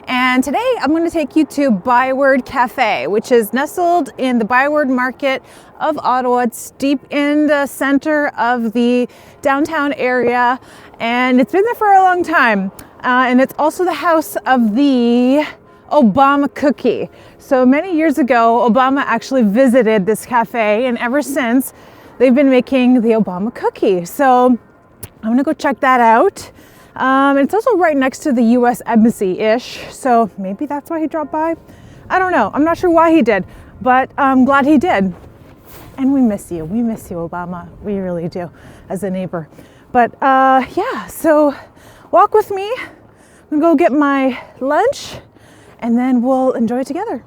and today I'm going to take you to Byward Cafe, which is nestled in the Byward Market of Ottawa. It's deep in the center of the downtown area, and it's been there for a long time. And it's also the house of the Obama cookie. So many years ago, Obama actually visited this cafe, and ever since, they've been making the Obama cookie. So I'm gonna go check that out. It's also right next to the US Embassy-ish, so maybe that's why he dropped by. I don't know. I'm not sure why he did, but I'm glad he did. And we miss you. We miss you, Obama. We really do, as a neighbor. But yeah, so walk with me. I'm gonna go get my lunch, and then we'll enjoy it together.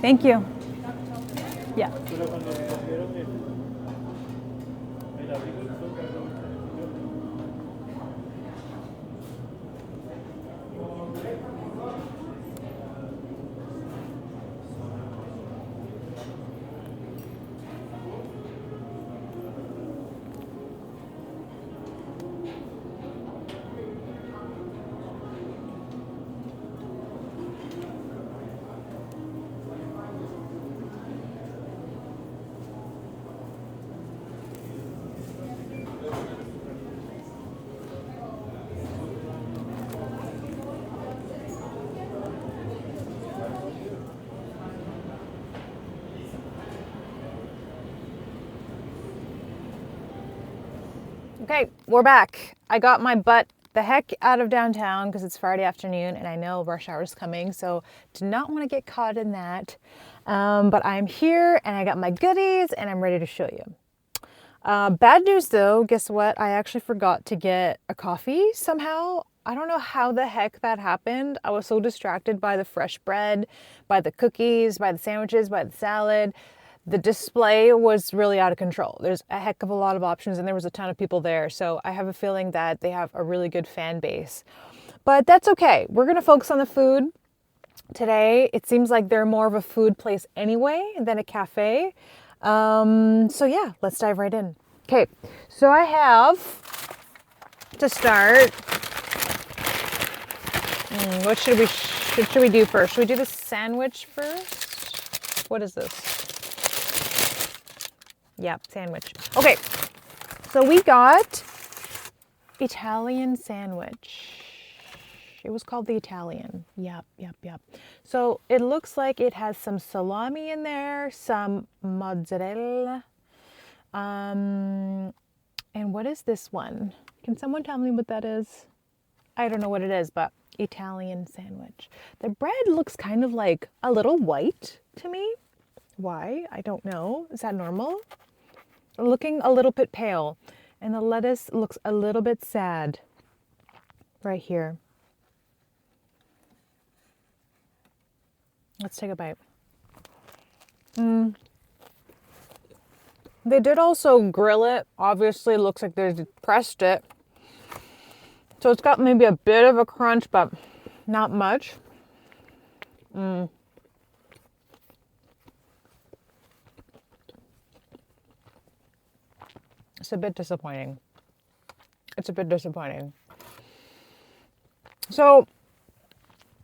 Thank you. Yeah. Okay, we're back. I got my butt the heck out of downtown because it's Friday afternoon and I know rush hour is coming, so did not want to get caught in that. But I'm here and I got my goodies and I'm ready to show you. Bad news though, guess what? I actually forgot to get a coffee somehow I don't know how the heck that happened. I was so distracted by the fresh bread, by the cookies, by the sandwiches, by the salad. The display was really out of control. There's a heck of a lot of options and there was a ton of people there. So I have a feeling that they have a really good fan base. But that's okay. We're going to focus on the food today. It seems like they're more of a food place anyway than a cafe. So yeah, let's dive right in. Okay, so I have to start. What should we do first? Should we do the sandwich first? What is this? Yeah, sandwich. Okay, so we got Italian sandwich. It was called the Italian. Yep. So it looks like it has some salami in there, some mozzarella. And what is this one? Can someone tell me what that is? I don't know what it is, but Italian sandwich. The bread looks kind of like a little white to me. Why? I don't know. Is that normal? Looking a little bit pale. And the lettuce looks a little bit sad right here. Let's take a bite. They did also grill it. Obviously, it looks like they pressed it. So it's got maybe a bit of a crunch, but not much. It's a bit disappointing. So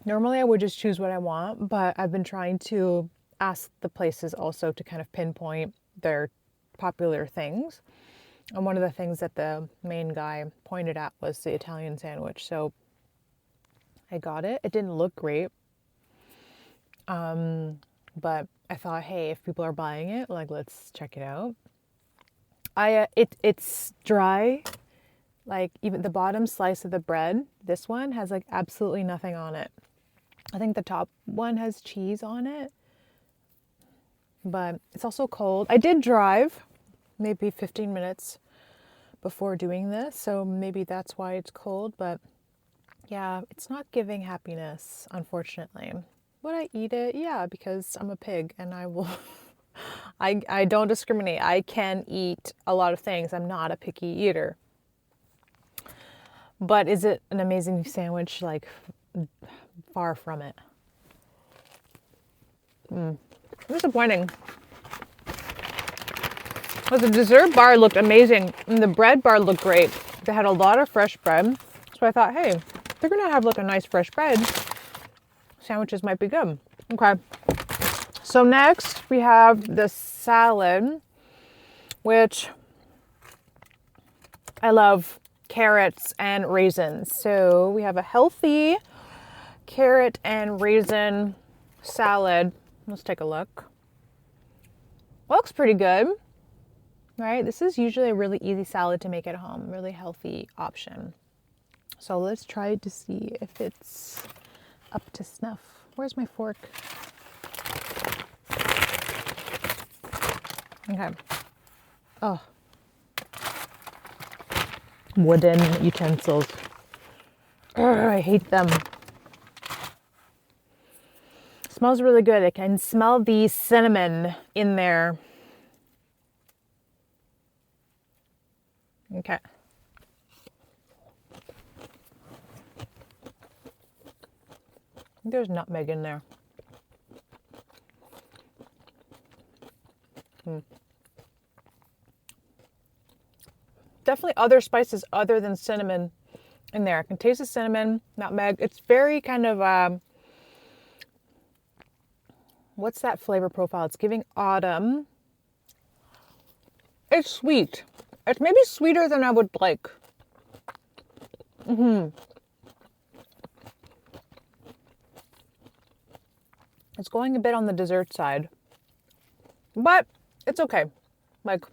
normally I would just choose what I want, but I've been trying to ask the places also to kind of pinpoint their popular things. And one of the things that the main guy pointed at was the Italian sandwich. So I got it. It didn't look great. But I thought, hey, if people are buying it, like, let's check it out. It's dry. Like, even the bottom slice of the bread, this one has like absolutely nothing on it. I think the top one has cheese on it, but it's also cold. I did drive maybe 15 minutes before doing this, so maybe that's why it's cold, but yeah, it's not giving happiness, unfortunately. Would I eat it? Yeah, because I'm a pig and I will, I don't discriminate. I can eat a lot of things. I'm not a picky eater. But is it an amazing sandwich? Like, far from it. Disappointing. But the dessert bar looked amazing and the bread bar looked great. They had a lot of fresh bread. So I thought, hey, they're gonna have like a nice fresh bread. Sandwiches might be good. Okay. So next we have the salad, which I love carrots and raisins. So we have a healthy carrot and raisin salad. Let's take a look. Looks pretty good, right? This is usually a really easy salad to make at home, really healthy option. So let's try to see if it's up to snuff. Where's my fork? Okay. Oh. Wooden utensils. Ugh, I hate them. Smells really good. I can smell the cinnamon in there. Okay. There's nutmeg in there. Definitely other spices other than cinnamon in there. I can taste the cinnamon, nutmeg. It's very kind of, what's that flavor profile? It's giving autumn. It's sweet. It's maybe sweeter than I would like. It's going a bit on the dessert side, but it's okay. Like,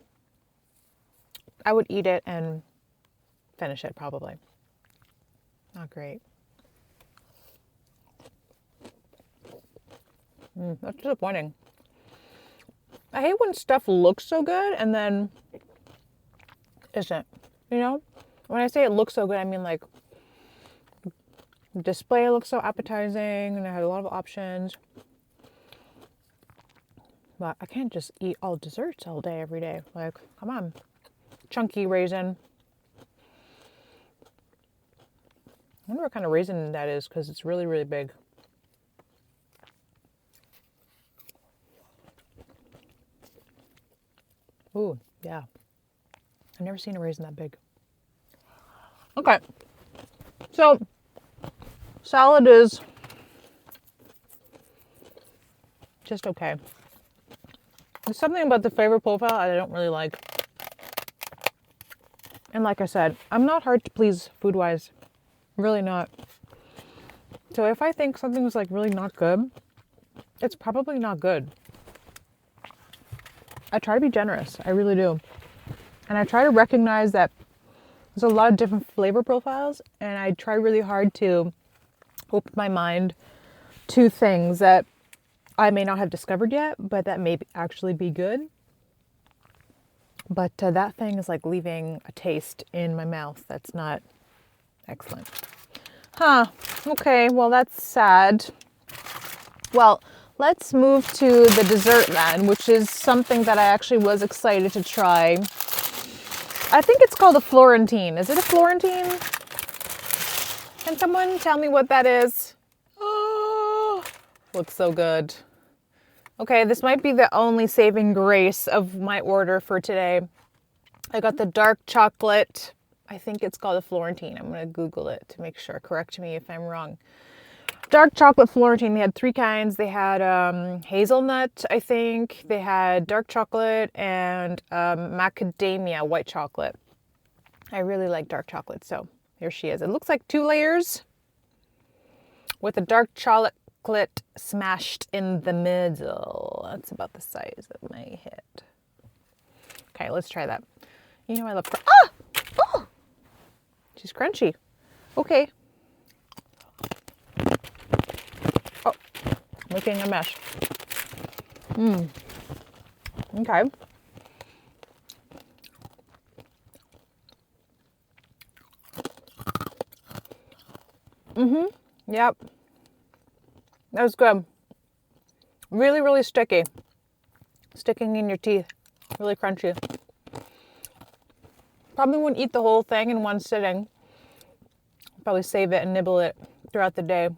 I would eat it and finish it probably. Not great. That's disappointing. I hate when stuff looks so good and then isn't. You know? When I say it looks so good, I mean like The display looks so appetizing and it had a lot of options. But I can't just eat all desserts all day, every day. Like, come on. Chunky raisin. I wonder what kind of raisin that is because it's really, really big. Ooh, yeah. I've never seen a raisin that big. Okay. So, salad is just okay. There's something about the flavor profile I don't really like. And like I said, I'm not hard to please food-wise. Really not. So if I think something's like really not good, it's probably not good. I try to be generous. I really do. And I try to recognize that there's a lot of different flavor profiles, and I try really hard to open my mind to things that I may not have discovered yet, but that may actually be good. But that thing is like leaving a taste in my mouth that's not excellent. Huh. Okay, well, that's sad. Well, let's move to the dessert then, which is something that I actually was excited to try. I think it's called a Florentine. Is it a Florentine? Can someone tell me what that is? Oh, looks so good. Okay, this might be the only saving grace of my order for today. I got the dark chocolate. I think it's called a Florentine. I'm going to Google it to make sure. Correct me if I'm wrong. Dark chocolate Florentine. They had 3 kinds. They had hazelnut, I think. They had dark chocolate and macadamia white chocolate. I really like dark chocolate, so here she is. It looks like 2 layers with a dark chocolate smashed in the middle. That's about the size of my head. Okay, let's try that. You know I love... Ah! Oh! She's crunchy. Okay. Oh, making a mess. Okay. Yep. That was good. Really, really sticky. Sticking in your teeth. Really crunchy. Probably wouldn't eat the whole thing in one sitting. Probably save it and nibble it throughout the day.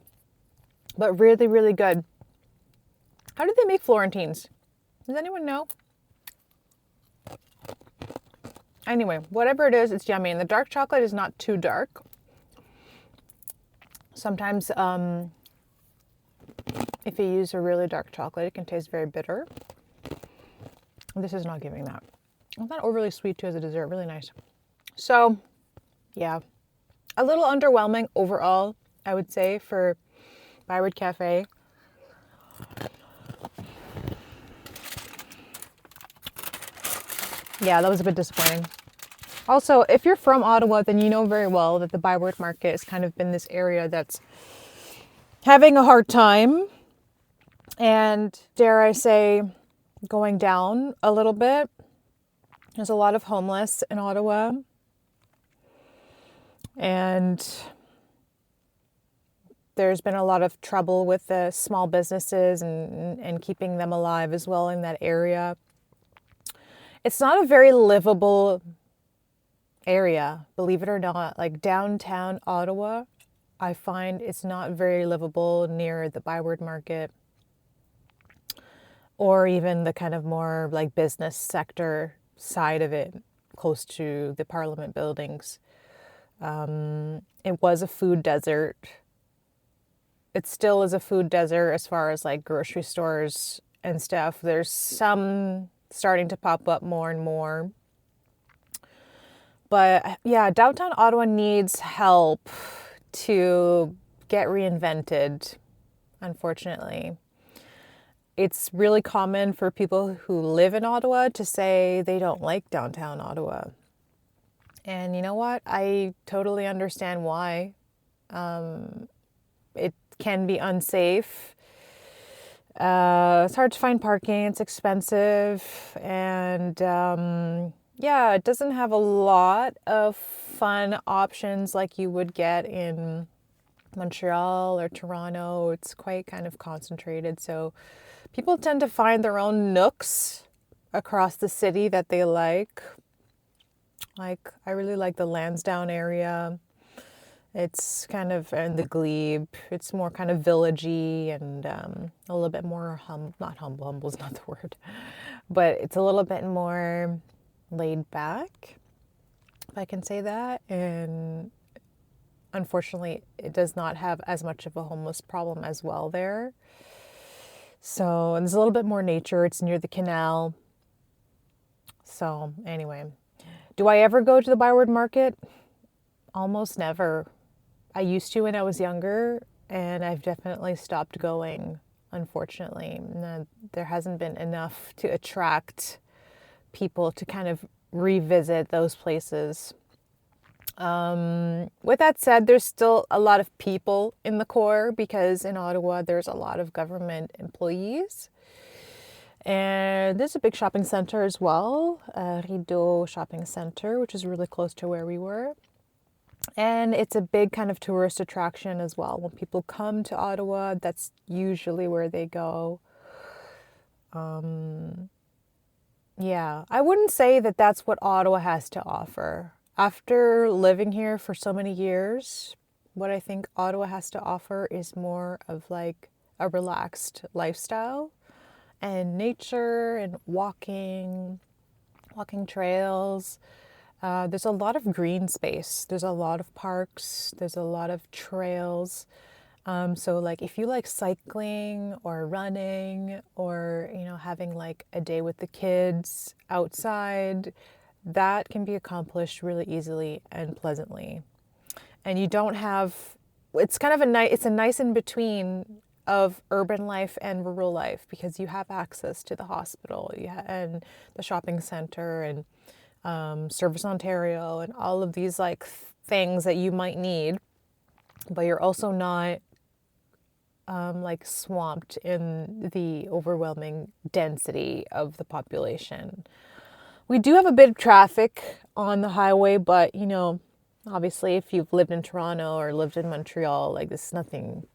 But really, really good. How do they make Florentines? Does anyone know? Anyway, whatever it is, it's yummy. And the dark chocolate is not too dark. Sometimes if you use a really dark chocolate, it can taste very bitter. This is not giving that. It's not overly sweet too as a dessert. Really nice. So, yeah. A little underwhelming overall, I would say, for Byward Cafe. Yeah, that was a bit disappointing. Also, if you're from Ottawa, then you know very well that the Byward Market has kind of been this area that's having a hard time. And dare I say, going down a little bit. There's a lot of homeless in Ottawa. And there's been a lot of trouble with the small businesses and keeping them alive as well in that area. It's not a very livable area, believe it or not. Like downtown Ottawa, I find it's not very livable near the Byward Market or even the kind of more like business sector side of it, close to the Parliament buildings. It was a food desert. It still is a food desert as far as like grocery stores and stuff. There's some starting to pop up more and more. But yeah, downtown Ottawa needs help to get reinvented, unfortunately. It's really common for people who live in Ottawa to say they don't like downtown Ottawa. And you know what? I totally understand why. It can be unsafe. It's hard to find parking. It's expensive. And yeah, it doesn't have a lot of fun options like you would get in Montreal or Toronto, it's quite kind of concentrated. So people tend to find their own nooks across the city that they like. Like, I really like the Lansdowne area. It's kind of in the glebe. It's more kind of villagey and a little bit more not humble. Humble is not the word, but it's a little bit more laid back, if I can say that. And unfortunately, it does not have as much of a homeless problem as well there. So, and there's a little bit more nature. It's near the canal. So anyway, do I ever go to the Byward Market? Almost never. I used to when I was younger, and I've definitely stopped going, unfortunately. There hasn't been enough to attract people to kind of revisit those places. With that said, there's still a lot of people in the core because in Ottawa, there's a lot of government employees. And there's a big shopping center as well, Rideau Shopping Center, which is really close to where we were. And it's a big kind of tourist attraction as well. When people come to Ottawa, that's usually where they go. Yeah, I wouldn't say that that's what Ottawa has to offer. After living here for so many years, what I think Ottawa has to offer is more of like a relaxed lifestyle and nature and walking trails. There's a lot of green space. There's a lot of parks. There's a lot of trails. So like if you like cycling or running or, you know, having like a day with the kids outside, that can be accomplished really easily and pleasantly. And you don't have, it's kind of it's a nice in between of urban life and rural life because you have access to the hospital and the shopping center and Service Ontario and all of these like things that you might need, but you're also not like swamped in the overwhelming density of the population. We do have a bit of traffic on the highway, but you know, obviously if you've lived in Toronto or lived in Montreal, like this is nothing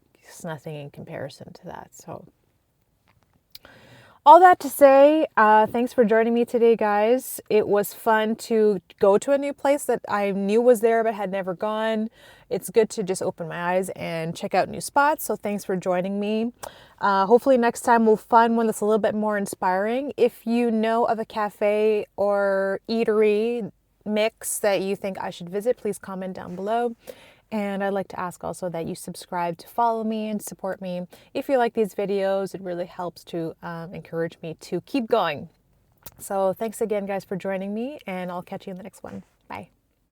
in comparison to that. So all that to say, thanks for joining me today, guys. It was fun to go to a new place that I knew was there but had never gone. It's good to just open my eyes and check out new spots. So thanks for joining me. Hopefully next time we'll find one that's a little bit more inspiring. If you know of a cafe or eatery mix that you think I should visit, please comment down below. And I'd like to ask also that you subscribe to follow me and support me. If you like these videos, it really helps to encourage me to keep going. So thanks again, guys, for joining me, and I'll catch you in the next one. Bye.